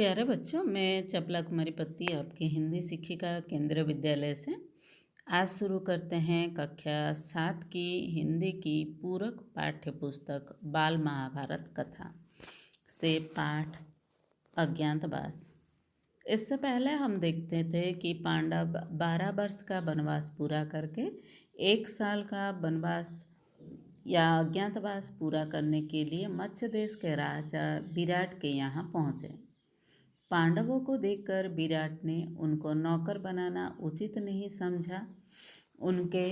प्यारे बच्चों, मैं चपला कुमारी पत्ती आपकी हिंदी शिक्षिका केंद्रीय विद्यालय से आज शुरू करते हैं कक्षा 7 की हिंदी की पूरक पाठ्य पुस्तक बाल महाभारत कथा से पाठ अज्ञातवास। इससे पहले हम देखते थे कि पांडव 12 वर्ष का वनवास पूरा करके 1 साल का वनवास या अज्ञातवास पूरा करने के लिए मत्स्य देश के राजा विराट के यहाँ पहुँचे। पांडवों को देखकर विराट ने उनको नौकर बनाना उचित नहीं समझा। उनके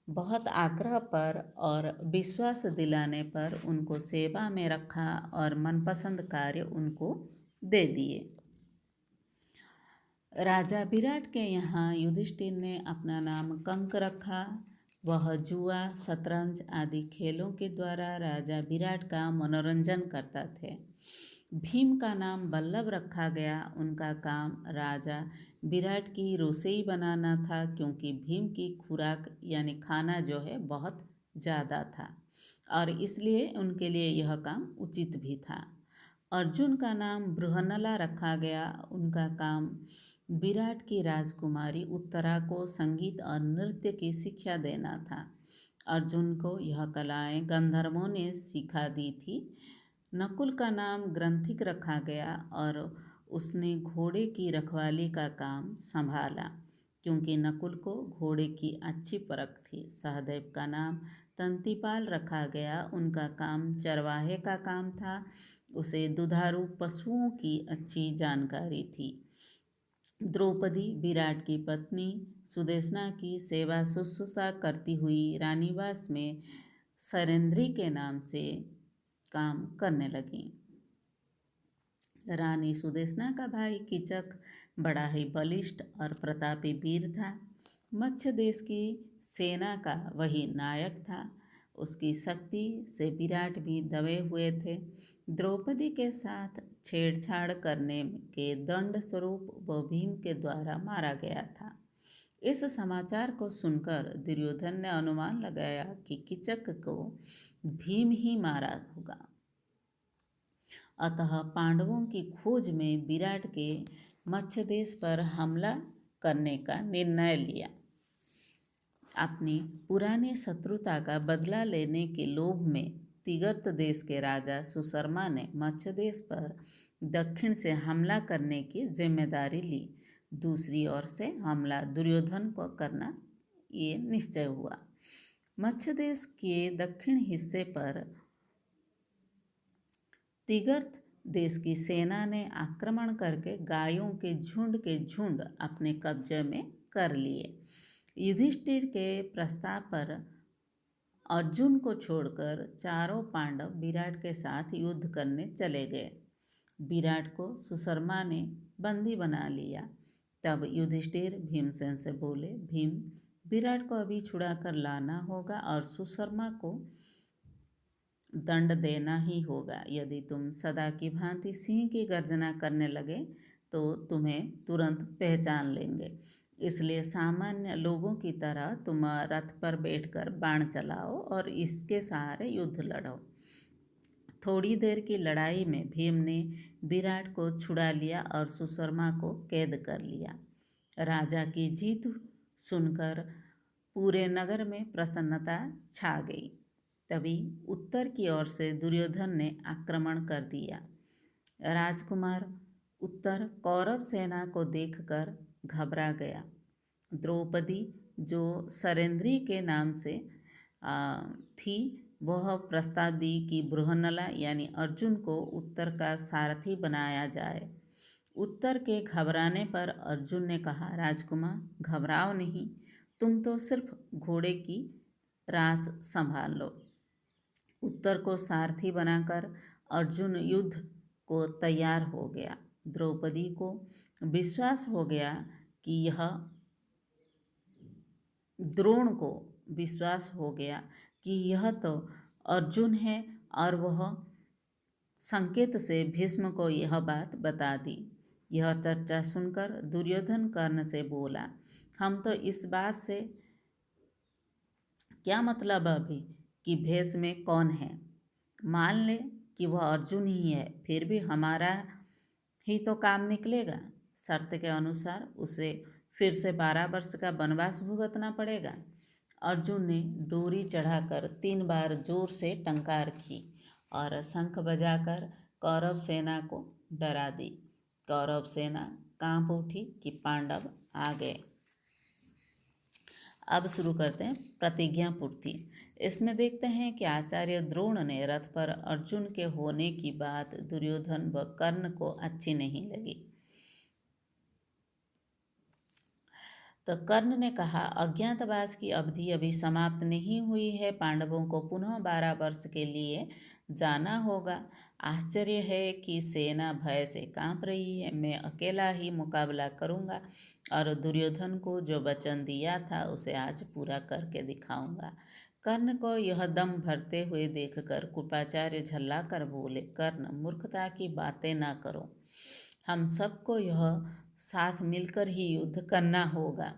बहुत आग्रह पर और विश्वास दिलाने पर उनको सेवा में रखा और मनपसंद कार्य उनको दे दिए। राजा विराट के यहाँ युधिष्ठिर ने अपना नाम कंक रखा। वह जुआ, शतरंज आदि खेलों के द्वारा राजा विराट का मनोरंजन करता थे। भीम का नाम बल्लभ रखा गया। उनका काम राजा विराट की रसोई बनाना था, क्योंकि भीम की खुराक यानी खाना जो है बहुत ज़्यादा था और इसलिए उनके लिए यह काम उचित भी था। अर्जुन का नाम बृहन्नला रखा गया। उनका काम विराट की राजकुमारी उत्तरा को संगीत और नृत्य की शिक्षा देना था। अर्जुन को यह कलाएं गंधर्वों ने सिखा दी थी। नकुल का नाम ग्रंथिक रखा गया और उसने घोड़े की रखवाली का काम संभाला, क्योंकि नकुल को घोड़े की अच्छी परख थी। सहदेव का नाम तंतीपाल रखा गया। उनका काम चरवाहे का काम था। उसे दुधारू पशुओं की अच्छी जानकारी थी। द्रौपदी विराट की पत्नी सुदेशना की सेवा शुश्रूषा करती हुई रानीवास में सरेंद्री के नाम से काम करने लगी। रानी सुदेशना का भाई कीचक बड़ा ही बलिष्ठ और प्रतापी वीर था। मत्स्य देश की सेना का वही नायक था। उसकी शक्ति से विराट भी दबे हुए थे। द्रौपदी के साथ छेड़छाड़ करने के दंड स्वरूप वह भीम के द्वारा मारा गया था। इस समाचार को सुनकर दुर्योधन ने अनुमान लगाया कि कीचक को भीम ही मारा होगा। अतः पांडवों की खोज में विराट के मत्स्य देश पर हमला करने का निर्णय लिया। अपनी पुरानी शत्रुता का बदला लेने के लोभ में तिगर्त देश के राजा सुशर्मा ने मत्स्य देश पर दक्षिण से हमला करने की जिम्मेदारी ली। दूसरी ओर से हमला दुर्योधन को करना ये निश्चय हुआ। मत्स्य देश के दक्षिण हिस्से पर तिगर्त देश की सेना ने आक्रमण करके गायों के झुंड अपने कब्जे में कर लिए। युधिष्ठिर के प्रस्ताव पर अर्जुन को छोड़कर चारों पांडव विराट के साथ युद्ध करने चले गए। विराट को सुशर्मा ने बंदी बना लिया। तब युधिष्ठिर भीमसेन से बोले, भीम, विराट को अभी छुड़ा कर लाना होगा और सुशर्मा को दंड देना ही होगा। यदि तुम सदा की भांति सिंह की गर्जना करने लगे तो तुम्हें तुरंत पहचान लेंगे। इसलिए सामान्य लोगों की तरह तुम रथ पर बैठकर बाण चलाओ और इसके सहारे युद्ध लड़ो। थोड़ी देर की लड़ाई में भीम ने विराट को छुड़ा लिया और सुशर्मा को कैद कर लिया। राजा की जीत सुनकर पूरे नगर में प्रसन्नता छा गई। तभी उत्तर की ओर से दुर्योधन ने आक्रमण कर दिया। राजकुमार उत्तर कौरव सेना को देखकर घबरा गया। द्रौपदी, जो सरेंद्री के नाम से थी, वह प्रस्ताव दी कि बृहन्नला यानी अर्जुन को उत्तर का सारथी बनाया जाए। उत्तर के घबराने पर अर्जुन ने कहा, राजकुमार, घबराओ नहीं, तुम तो सिर्फ घोड़े की रास संभाल लो। उत्तर को सारथी बनाकर अर्जुन युद्ध को तैयार हो गया। द्रौपदी को विश्वास हो गया कि यह तो अर्जुन है और वह संकेत से भीष्म को यह बात बता दी। यह चर्चा सुनकर दुर्योधन कर्ण से बोला, हम तो इस बात से क्या मतलब अभी कि भेष में कौन है? मान ले कि वह अर्जुन ही है, फिर भी हमारा ही तो काम निकलेगा। शर्त के अनुसार उसे फिर से 12 वर्ष का वनवास भुगतना पड़ेगा। अर्जुन ने डोरी चढ़ाकर 3 बार जोर से टंकार की और शंख बजाकर कौरव सेना को डरा दी। कौरव सेना कांप उठी कि पांडव आ गए। अब शुरू करते हैं प्रतिज्ञा पूर्ति। इसमें देखते हैं कि आचार्य द्रोण ने रथ पर अर्जुन के होने की बात दुर्योधन व कर्ण को अच्छी नहीं लगी। तो कर्ण ने कहा, अज्ञातवास की अवधि अभी समाप्त नहीं हुई है, पांडवों को पुनः 12 वर्ष के लिए जाना होगा। आश्चर्य है कि सेना भय से कांप रही है। मैं अकेला ही मुकाबला करूंगा और दुर्योधन को जो वचन दिया था उसे आज पूरा करके दिखाऊंगा। कर्ण को यह दम भरते हुए देखकर कृपाचार्य झल्ला कर बोले, कर्ण, मूर्खता की बातें ना करो। हम सबको यह साथ मिलकर ही युद्ध करना होगा।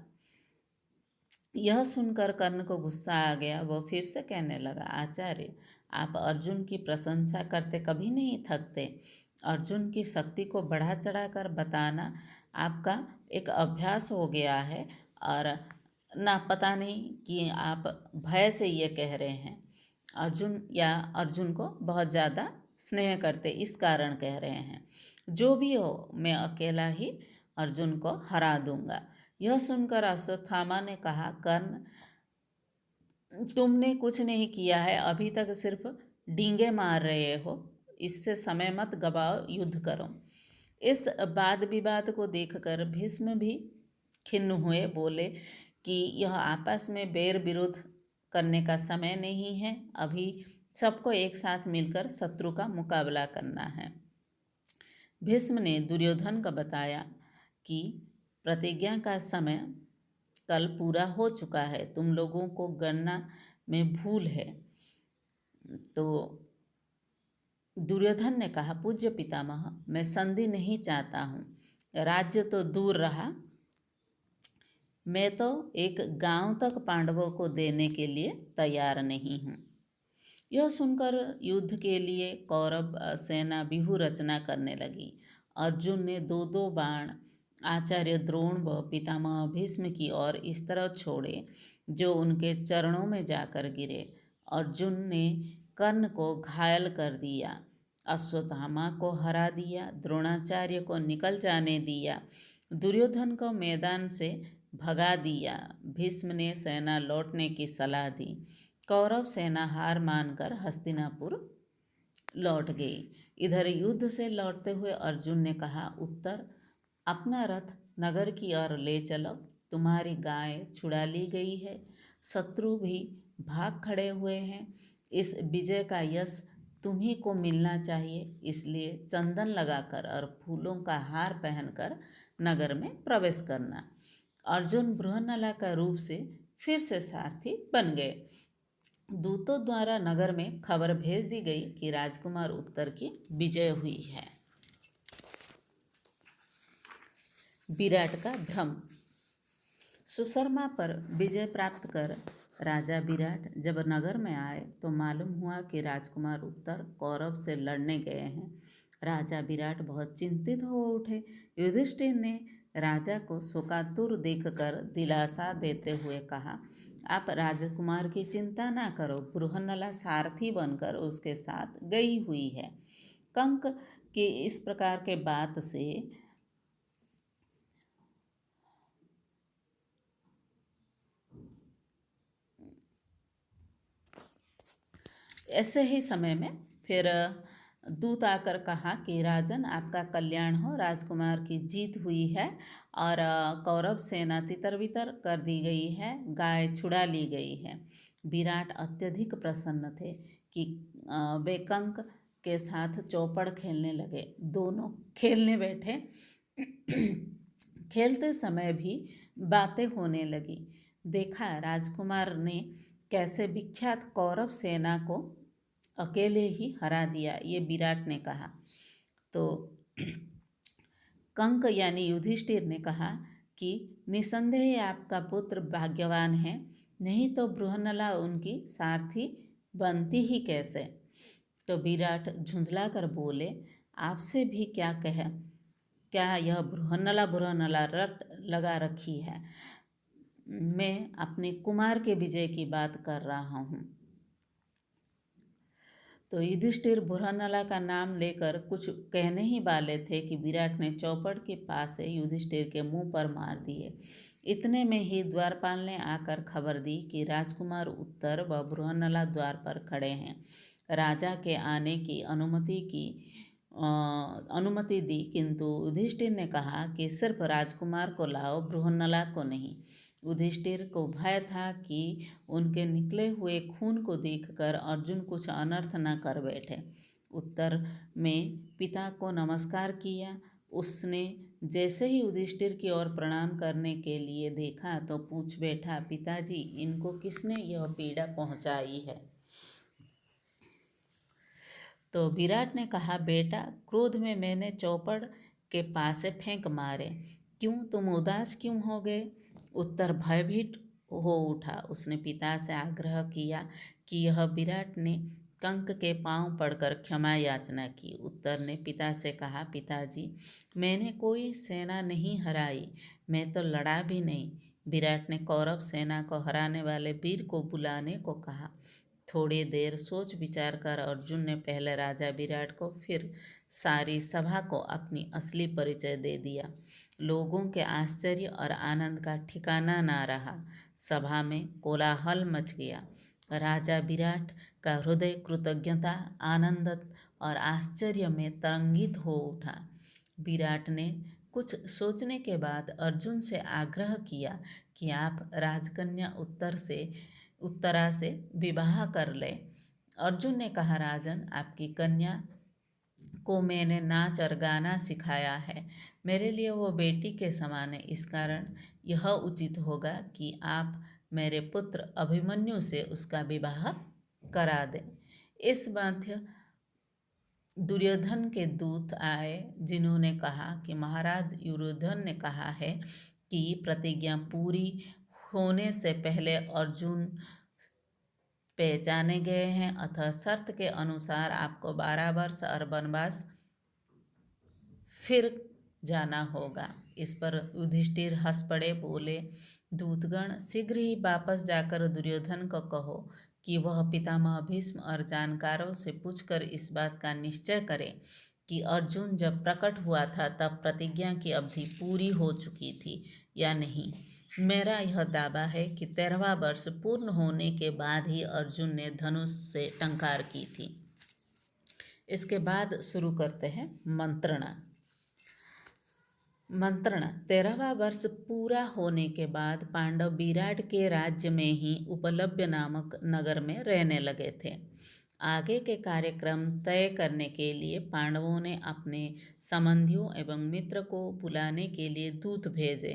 यह सुनकर कर्ण को गुस्सा आ गया। वह फिर से कहने लगा, आचार्य, आप अर्जुन की प्रशंसा करते कभी नहीं थकते। अर्जुन की शक्ति को बढ़ा चढ़ा कर बताना आपका एक अभ्यास हो गया है और ना पता नहीं कि आप भय से ये कह रहे हैं। अर्जुन को बहुत ज़्यादा स्नेह करते इस कारण कह रहे हैं। जो भी हो, मैं अकेला ही अर्जुन को हरा दूंगा। यह सुनकर अश्वत्थामा ने कहा, कर्ण, तुमने कुछ नहीं किया है, अभी तक सिर्फ डींगे मार रहे हो। इससे समय मत गवाओ, युद्ध करो। इस वाद विवाद को देखकर भीष्म भी खिन्न हुए, बोले कि यह आपस में बैर विरोध करने का समय नहीं है। अभी सबको एक साथ मिलकर शत्रु का मुकाबला करना है। भीष्म ने दुर्योधन को बताया कि प्रतिज्ञा का समय कल पूरा हो चुका है, तुम लोगों को गणना में भूल है। तो दुर्योधन ने कहा, पूज्य पितामह, मैं संधि नहीं चाहता हूँ। राज्य तो दूर रहा, मैं तो एक गांव तक पांडवों को देने के लिए तैयार नहीं हूँ। यह सुनकर युद्ध के लिए कौरव सेना व्यूह रचना करने लगी। अर्जुन ने 2-2 बाण आचार्य द्रोण व पितामह भीष्म की ओर इस तरह छोड़े जो उनके चरणों में जाकर गिरे। अर्जुन ने कर्ण को घायल कर दिया, अश्वत्थामा को हरा दिया, द्रोणाचार्य को निकल जाने दिया, दुर्योधन को मैदान से भगा दिया। भीष्म ने सेना लौटने की सलाह दी। कौरव सेना हार मानकर हस्तिनापुर लौट गई। इधर युद्ध से लौटते हुए अर्जुन ने कहा, उत्तर, अपना रथ नगर की ओर ले चलो। तुम्हारी गाय छुड़ा ली गई है, शत्रु भी भाग खड़े हुए हैं। इस विजय का यश तुम्ही को मिलना चाहिए, इसलिए चंदन लगाकर और फूलों का हार पहनकर नगर में प्रवेश करना। अर्जुन बृहन्नला का रूप से फिर से सारथी बन गए। दूतों द्वारा नगर में खबर भेज दी गई कि राजकुमार उत्तर की विजय हुई है। विराट का भ्रम। सुशर्मा पर विजय प्राप्त कर राजा विराट जब नगर में आए तो मालूम हुआ कि राजकुमार उत्तर कौरव से लड़ने गए हैं। राजा विराट बहुत चिंतित हो उठे। युधिष्ठिर ने राजा को शोकातुर देखकर दिलासा देते हुए कहा, आप राजकुमार की चिंता ना करो, बृहन्नला सारथी बनकर उसके साथ गई हुई है। कंक के इस प्रकार के बात से ऐसे ही समय में फिर दूत आकर कहा कि राजन, आपका कल्याण हो, राजकुमार की जीत हुई है और कौरव सेना तितर बितर कर दी गई है, गाय छुड़ा ली गई है। विराट अत्यधिक प्रसन्न थे कि वे कंक के साथ चौपड़ खेलने लगे। दोनों खेलने बैठे। खेलते समय भी बातें होने लगी। देखा राजकुमार ने कैसे विख्यात कौरव सेना को अकेले ही हरा दिया, ये विराट ने कहा। तो कंक यानी युधिष्ठिर ने कहा कि निसंदेह आपका पुत्र भाग्यवान है, नहीं तो बृहन्नला उनकी सारथी बनती ही कैसे। तो विराट झुंझला कर बोले, आपसे भी क्या कह क्या यह बृहन्नला बृहन्नला रट लगा रखी है? मैं अपने कुमार के विजय की बात कर रहा हूँ। तो युधिष्ठिर बृहन्नला का नाम लेकर कुछ कहने ही वाले थे कि विराट ने चौपड़ के पास से युधिष्ठिर के मुंह पर मार दिए। इतने में ही द्वारपाल ने आकर खबर दी कि राजकुमार उत्तर व बृहन्नला द्वार पर खड़े हैं। राजा के आने की अनुमति दी, किंतु युधिष्ठिर ने कहा कि सिर्फ राजकुमार को लाओ, बृहन्नला को नहीं। युधिष्ठिर को भय था कि उनके निकले हुए खून को देखकर अर्जुन कुछ अनर्थ न कर बैठे। उत्तर में पिता को नमस्कार किया। उसने जैसे ही युधिष्ठिर की ओर प्रणाम करने के लिए देखा तो पूछ बैठा, पिताजी, इनको किसने यह पीड़ा पहुंचाई है? तो विराट ने कहा, बेटा, क्रोध में मैंने चौपड़ के पास से फेंक मारे। क्यों, तुम उदास क्यों हो गए? उत्तर भयभीत हो उठा। उसने पिता से आग्रह किया कि यह विराट ने कंक के पांव पड़कर क्षमा याचना की। उत्तर ने पिता से कहा, पिताजी, मैंने कोई सेना नहीं हराई, मैं तो लड़ा भी नहीं। विराट ने कौरव सेना को हराने वाले वीर को बुलाने को कहा। थोड़ी देर सोच विचार कर अर्जुन ने पहले राजा विराट को, फिर सारी सभा को अपनी असली परिचय दे दिया। लोगों के आश्चर्य और आनंद का ठिकाना ना रहा। सभा में कोलाहल मच गया। राजा विराट का हृदय कृतज्ञता, आनंद और आश्चर्य में तरंगित हो उठा। विराट ने कुछ सोचने के बाद अर्जुन से आग्रह किया कि आप राजकन्या उत्तरा से विवाह कर ले। अर्जुन ने कहा, राजन, आपकी कन्या को मैंने नाच और गाना सिखाया है। मेरे लिए वो बेटी के समान है। इस कारण यह उचित होगा कि आप मेरे पुत्र अभिमन्यु से उसका विवाह करा दें। इस मध्य दुर्योधन के दूत आए, जिन्होंने कहा कि महाराज युरोधन ने कहा है कि प्रतिज्ञा पूरी होने से पहले अर्जुन पहचाने गए हैं, अतः शर्त के अनुसार आपको 12 वर्ष और वनवास फिर जाना होगा। इस पर युधिष्ठिर हंस पड़े, बोले, दूतगण, शीघ्र ही वापस जाकर दुर्योधन को कहो कि वह पितामह भीष्म और जानकारों से पूछकर इस बात का निश्चय करे कि अर्जुन जब प्रकट हुआ था तब प्रतिज्ञा की अवधि पूरी हो चुकी थी या नहीं। मेरा यह दावा है कि 13वां वर्ष पूर्ण होने के बाद ही अर्जुन ने धनुष से टंकार की थी। इसके बाद शुरू करते हैं मंत्रणा। 13वां वर्ष पूरा होने के बाद पांडव विराट के राज्य में ही उपलभ्य नामक नगर में रहने लगे थे। आगे के कार्यक्रम तय करने के लिए पांडवों ने अपने संबंधियों एवं मित्र को बुलाने के लिए दूत भेजे।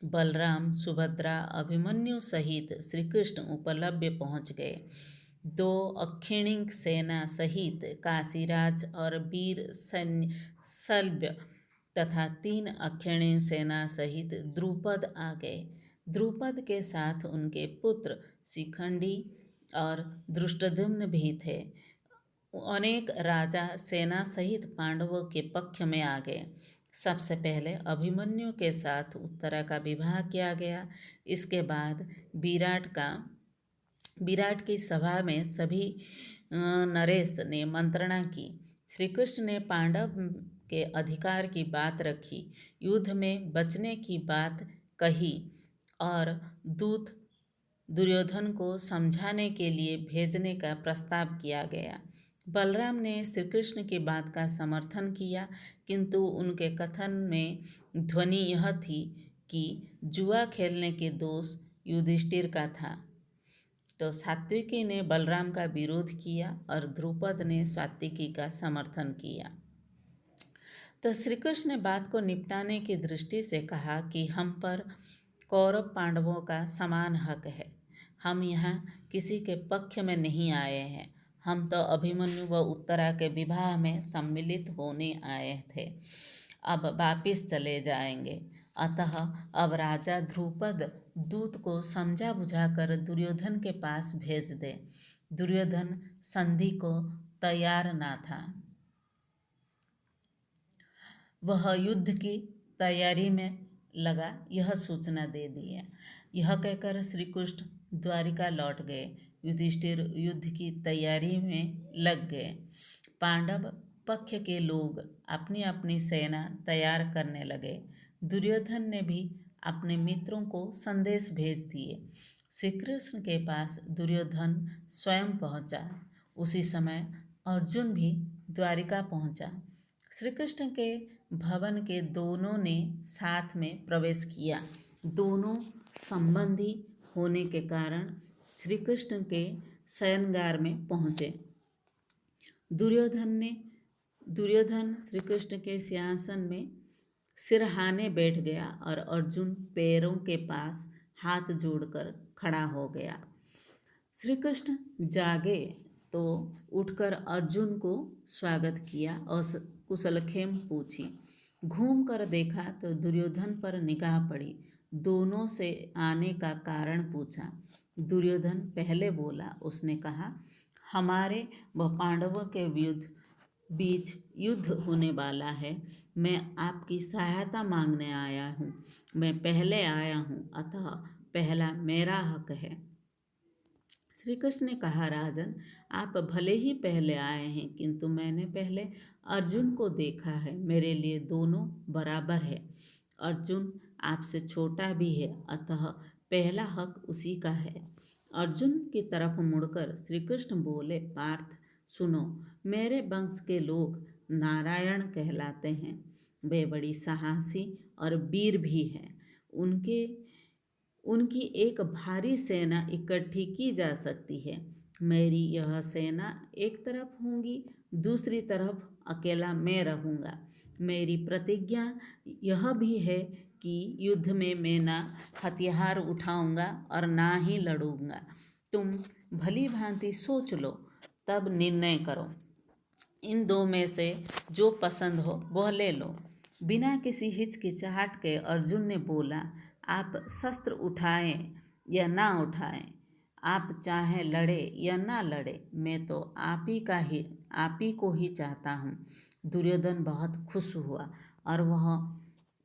बलराम, सुभद्रा, अभिमन्यु सहित श्री कृष्ण उपलभ्य पहुँच गए। 2 अक्षिणी सेना सहित काशीराज और वीर शल्य तथा 3 अक्षिणी सेना सहित द्रुपद आ गए। द्रुपद के साथ उनके पुत्र शिखंडी और धृष्टद्युम्न भी थे। अनेक राजा सेना सहित पांडवों के पक्ष में आ गए। सबसे पहले अभिमन्यु के साथ उत्तरा का विवाह किया गया। इसके बाद विराट की सभा में सभी नरेश ने मंत्रणा की। श्री कृष्ण ने पांडव के अधिकार की बात रखी, युद्ध में बचने की बात कही और दूत दुर्योधन को समझाने के लिए भेजने का प्रस्ताव किया गया। बलराम ने श्री कृष्ण की बात का समर्थन किया, किंतु उनके कथन में ध्वनि यह थी कि जुआ खेलने के दोष युधिष्ठिर का था। तो सात्विकी ने बलराम का विरोध किया और द्रुपद ने सात्विकी का समर्थन किया। तो श्री कृष्ण ने बात को निपटाने की दृष्टि से कहा कि हम पर कौरव पांडवों का समान हक है। हम यहाँ किसी के पक्ष में नहीं आए हैं। हम तो अभिमन्यु व उत्तरा के विवाह में सम्मिलित होने आए थे, अब वापिस चले जाएंगे। अतः अब राजा ध्रुपद दूत को समझा बुझाकर दुर्योधन के पास भेज दे। दुर्योधन संधि को तैयार ना था। वह युद्ध की तैयारी में लगा यह सूचना दे दी है। यह कहकर श्री कृष्ण द्वारिका लौट गए। युधिष्ठिर युद्ध की तैयारी में लग गए। पांडव पक्ष के लोग अपनी अपनी सेना तैयार करने लगे। दुर्योधन ने भी अपने मित्रों को संदेश भेज दिए। श्री कृष्ण के पास दुर्योधन स्वयं पहुंचा। उसी समय अर्जुन भी द्वारिका पहुंचा। श्री कृष्ण के भवन के दोनों ने साथ में प्रवेश किया। दोनों संबंधी होने के कारण श्री कृष्ण के शयनगार में पहुँचे। दुर्योधन श्री कृष्ण के सिंहासन में सिरहाने बैठ गया और अर्जुन पैरों के पास हाथ जोड़कर खड़ा हो गया। श्री कृष्ण जागे तो उठकर अर्जुन को स्वागत किया और कुशलक्षेम पूछी। घूम कर देखा तो दुर्योधन पर निगाह पड़ी। दोनों से आने का कारण पूछा। दुर्योधन पहले बोला। उसने कहा, हमारे व पांडवों के बीच युद्ध होने वाला है। मैं आपकी सहायता मांगने आया हूँ। मैं पहले आया हूँ, अतः पहला मेरा हक है। श्री कृष्ण ने कहा, राजन, आप भले ही पहले आए हैं, किंतु मैंने पहले अर्जुन को देखा है। मेरे लिए दोनों बराबर है। अर्जुन आपसे छोटा भी है, अतः पहला हक उसी का है। अर्जुन की तरफ मुड़कर श्री कृष्ण बोले, पार्थ सुनो, मेरे वंश के लोग नारायण कहलाते हैं। वे बड़ी साहसी और वीर भी हैं। उनकी एक भारी सेना इकट्ठी की जा सकती है। मेरी यह सेना एक तरफ होगी, दूसरी तरफ अकेला मैं रहूँगा। मेरी प्रतिज्ञा यह भी है कि युद्ध में मैं ना हथियार उठाऊँगा और ना ही लड़ूँगा। तुम भली भांति सोच लो, तब निर्णय करो। इन दो में से जो पसंद हो वह ले लो। बिना किसी हिचकिचाहट के अर्जुन ने बोला, आप शस्त्र उठाएं या ना उठाएं, आप चाहे लड़े या ना लड़े, मैं तो आप ही को ही चाहता हूँ। दुर्योधन बहुत खुश हुआ और वह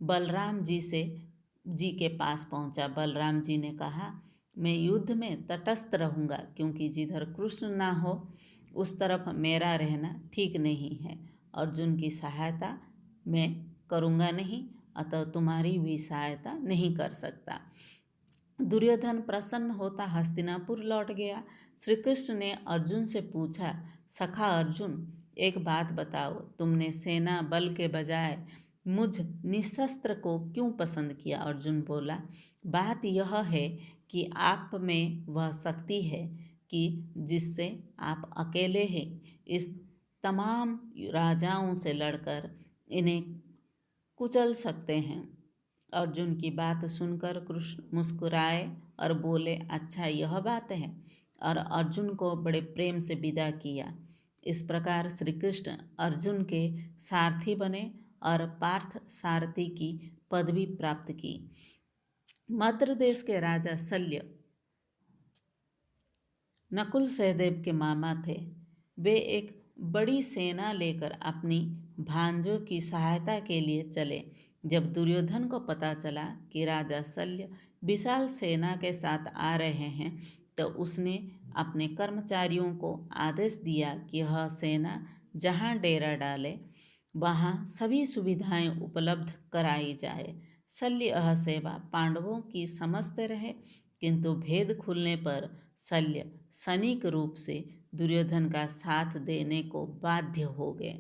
बलराम जी के पास पहुँचा। बलराम जी ने कहा, मैं युद्ध में तटस्थ रहूँगा, क्योंकि जिधर कृष्ण ना हो उस तरफ मेरा रहना ठीक नहीं है। अर्जुन की सहायता मैं करूँगा नहीं, अतः तुम्हारी भी सहायता नहीं कर सकता। दुर्योधन प्रसन्न होता हस्तिनापुर लौट गया। श्री कृष्ण ने अर्जुन से पूछा, सखा अर्जुन, एक बात बताओ, तुमने सेना बल के बजाय मुझ निशस्त्र को क्यों पसंद किया? अर्जुन बोला, बात यह है कि आप में वह शक्ति है कि जिससे आप अकेले ही इस तमाम राजाओं से लड़कर इन्हें कुचल सकते हैं। अर्जुन की बात सुनकर कृष्ण मुस्कुराए और बोले, अच्छा यह बात है, और अर्जुन को बड़े प्रेम से विदा किया। इस प्रकार श्री कृष्ण अर्जुन के सारथी बने और पार्थ सारथी की पदवी प्राप्त की। मद्र देश के राजा शल्य नकुल सहदेव के मामा थे। वे एक बड़ी सेना लेकर अपनी भांजों की सहायता के लिए चले। जब दुर्योधन को पता चला कि राजा शल्य विशाल सेना के साथ आ रहे हैं, तो उसने अपने कर्मचारियों को आदेश दिया कि यह सेना जहाँ डेरा डाले वहाँ सभी सुविधाएं उपलब्ध कराई जाए। शल्य यह सेवा पांडवों की समझते रहे, किंतु भेद खुलने पर शल्य सैनिक रूप से दुर्योधन का साथ देने को बाध्य हो गए।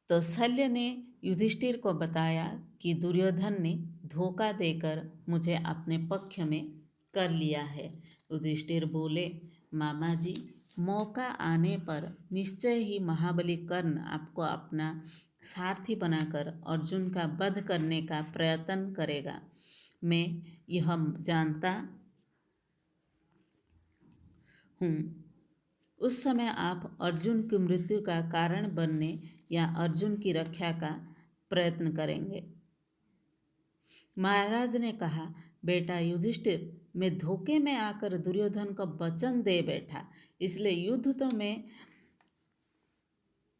तो शल्य ने युधिष्ठिर को बताया कि दुर्योधन ने धोखा देकर मुझे अपने पक्ष में कर लिया है। युधिष्ठिर बोले, मामा जी, मौका आने पर निश्चय ही महाबली कर्ण आपको अपना सारथी बनाकर अर्जुन का वध करने का प्रयत्न करेगा। मैं यह जानता हूँ। उस समय आप अर्जुन की मृत्यु का कारण बनने या अर्जुन की रक्षा का प्रयत्न करेंगे। महाराज ने कहा, बेटा युधिष्ठिर, मैं धोखे में आकर दुर्योधन को वचन दे बैठा, इसलिए युद्ध तो मैं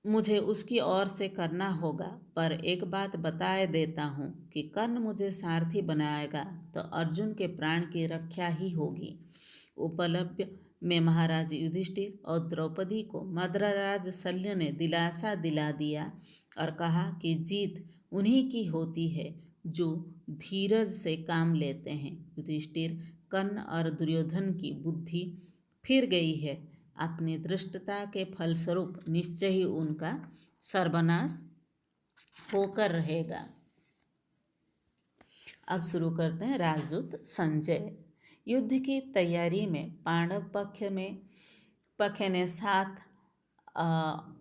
मुझे उसकी ओर से करना होगा, पर एक बात बताए देता हूँ कि कर्ण मुझे सारथी बनाएगा तो अर्जुन के प्राण की रक्षा ही होगी। उपलब्ध में महाराज युधिष्ठिर और द्रौपदी को मद्रराज शल्य ने दिलासा दिला दिया और कहा कि जीत उन्हीं की होती है जो धीरज से काम लेते हैं। युधिष्ठिर, कर्ण और दुर्योधन की बुद्धि फिर गई है। अपनी धृष्टता के फलस्वरूप निश्चय ही उनका सर्वनाश होकर रहेगा। अब शुरू करते हैं राजदूत संजय। युद्ध की तैयारी में पांडव पक्ष ने 7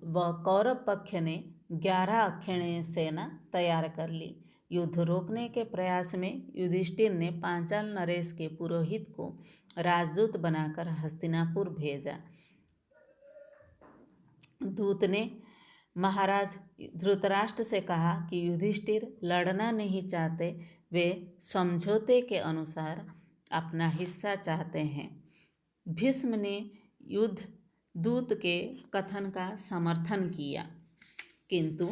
व कौरव पक्ष ने 11 अक्षौहिणी सेना तैयार कर ली। युद्ध रोकने के प्रयास में युधिष्ठिर ने पांचाल नरेश के पुरोहित को राजदूत बनाकर हस्तिनापुर भेजा। दूत ने महाराज धृतराष्ट्र से कहा कि युधिष्ठिर लड़ना नहीं चाहते, वे समझौते के अनुसार अपना हिस्सा चाहते हैं। भीष्म ने युद्ध दूत के कथन का समर्थन किया, किंतु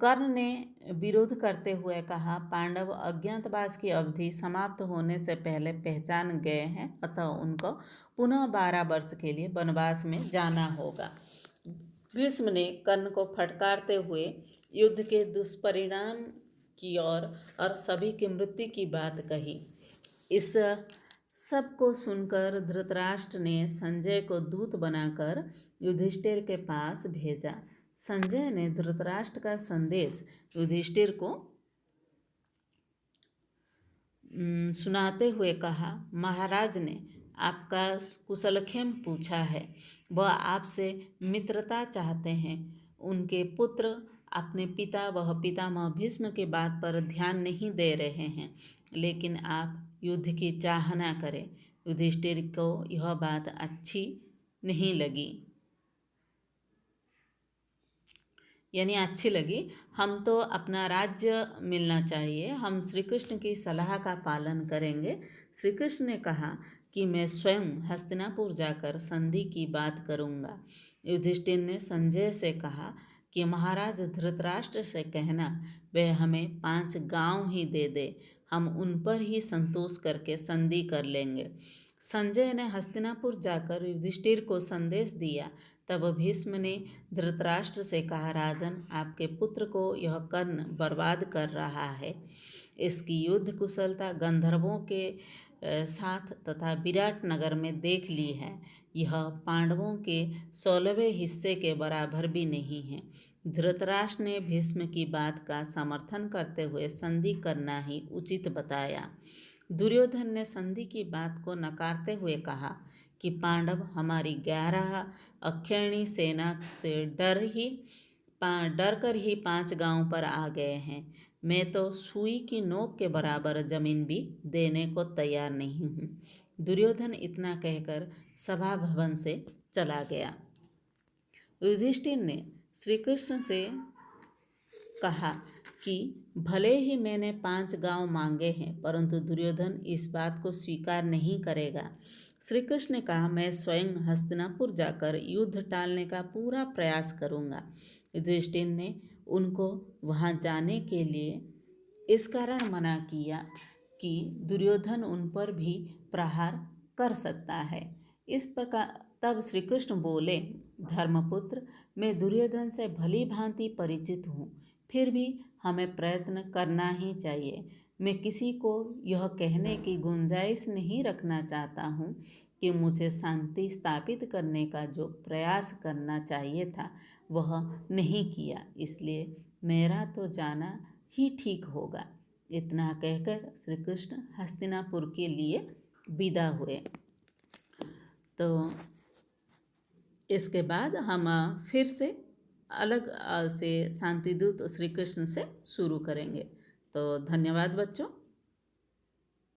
कर्ण ने विरोध करते हुए कहा, पांडव अज्ञातवास की अवधि समाप्त होने से पहले पहचान गए हैं, अतः उनको पुनः 12 वर्ष के लिए वनवास में जाना होगा। भीष्म ने कर्ण को फटकारते हुए युद्ध के दुष्परिणाम की और सभी की मृत्यु की बात कही। इस सब को सुनकर धृतराष्ट्र ने संजय को दूत बनाकर युधिष्ठिर के पास भेजा। संजय ने धृतराष्ट्र का संदेश युधिष्ठिर को सुनाते हुए कहा, महाराज ने आपका कुशलक्षेम पूछा है, वह आपसे मित्रता चाहते हैं। उनके पुत्र अपने पिता व पितामह भीष्म की बात पर ध्यान नहीं दे रहे हैं, लेकिन आप युद्ध की चाहना करें। युधिष्ठिर को यह बात अच्छी नहीं लगी, यानी अच्छी लगी। हम तो अपना राज्य मिलना चाहिए, हम श्री कृष्ण की सलाह का पालन करेंगे। श्री कृष्ण ने कहा कि मैं स्वयं हस्तिनापुर जाकर संधि की बात करूँगा। युधिष्ठिर ने संजय से कहा कि महाराज धृतराष्ट्र से कहना वह हमें 5 गांव ही दे दे, हम उन पर ही संतोष करके संधि कर लेंगे। संजय ने हस्तिनापुर जाकर युधिष्ठिर को संदेश दिया। तब भीष्म ने धृतराष्ट्र से कहा, राजन, आपके पुत्र को यह कर्ण बर्बाद कर रहा है। इसकी युद्ध कुशलता गंधर्वों के साथ तथा विराट नगर में देख ली है। यह पांडवों के 16वें हिस्से के बराबर भी नहीं है। धृतराष्ट्र ने भीष्म की बात का समर्थन करते हुए संधि करना ही उचित बताया। दुर्योधन ने संधि की बात को नकारते हुए कहा कि पांडव हमारी 11 अक्षौहिणी सेना से डर कर ही 5 गांव पर आ गए हैं। मैं तो सुई की नोक के बराबर जमीन भी देने को तैयार नहीं हूँ। दुर्योधन इतना कहकर सभा भवन से चला गया। युधिष्ठिर ने श्री कृष्ण से कहा कि भले ही मैंने 5 गांव मांगे हैं, परंतु दुर्योधन इस बात को स्वीकार नहीं करेगा। श्री कृष्ण ने कहा, मैं स्वयं हस्तिनापुर जाकर युद्ध टालने का पूरा प्रयास करूंगा। युधिष्ठिर ने उनको वहां जाने के लिए इस कारण मना किया कि दुर्योधन उन पर भी प्रहार कर सकता है। इस प्रकार तब श्री कृष्ण बोले, धर्मपुत्र, मैं दुर्योधन से भली भांति परिचित हूँ, फिर भी हमें प्रयत्न करना ही चाहिए। मैं किसी को यह कहने की गुंजाइश नहीं रखना चाहता हूँ कि मुझे शांति स्थापित करने का जो प्रयास करना चाहिए था वह नहीं किया, इसलिए मेरा तो जाना ही ठीक होगा। इतना कहकर श्री कृष्ण हस्तिनापुर के लिए विदा हुए। तो इसके बाद हम फिर से अलग से शांतिदूत श्री कृष्ण से शुरू करेंगे। तो धन्यवाद बच्चों।